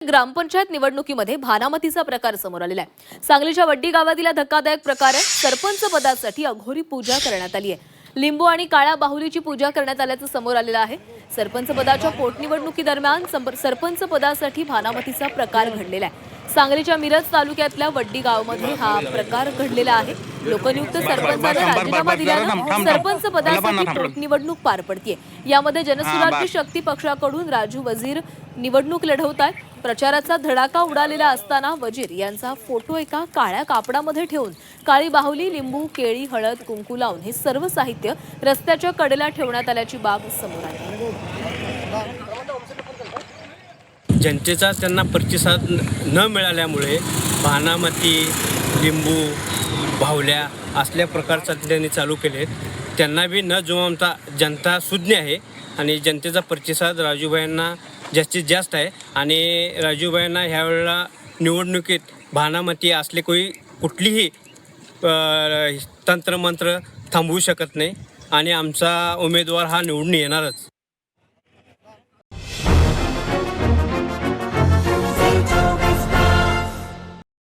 ग्रामपंचायत निवडणुकीमध्ये भानामतीचा प्रकार समोर आलेला आहे। सांगलीच्या वड्डी गावातील हा धक्कादायक प्रकार आहे। सरपंच पदासाठी अघोरी पूजा करण्यात आली आहे। लिंबू आणि काळ्या बाहुलीची पूजा करण्यात आल्याचं समोर आलेलं आहे। सरपंच पदाच्या पोटनिवडणुकीदरम्यान सरपंच पदासाठी भानामतीचा प्रकार घडलेला आहे। सांगलीच्या मिरज तालुक्यातल्या वड्डी गावामध्ये हा प्रकार घडलेला आहे। लोकनियुक्त सरपंचाने राजीनामा दिल्यानं सरपंच पदासाठी पोटनिवडणूक पार पडतीये। यामध्ये जनसुराज्य शक्ती पक्षाकडून राजू वजीर निवडणूक लढवतात। प्रचाराचा धडाका उडालेला असताना वजीर यांचा फोटो एका काळ्या कापडामध्ये ठेवून काळी बाहुली, लिंबू, केळी, हळद, कुंकू लावून हे सर्व साहित्य रस्त्याच्या कडेला ठेवण्यात आल्याची बाब समोर आली। जनतेचा त्यांना प्रतिसाद न मिळाल्यामुळे भानामती, लिंबू, बाहुल्या असल्या प्रकारचा त्यांनी चालू केले। त्यांना बी न जुमानता जनता सुज्ञ आहे आणि जनतेचा प्रतिसाद राजूभाईंना जास्तीत जास्त आहे आणि राजूभाईंना ह्यावेळेला निवडणुकीत भानामती असले कुठलीही तंत्रमंत्र थांबवू शकत नाही आणि आमचा उमेदवार हा निवडून येणारच।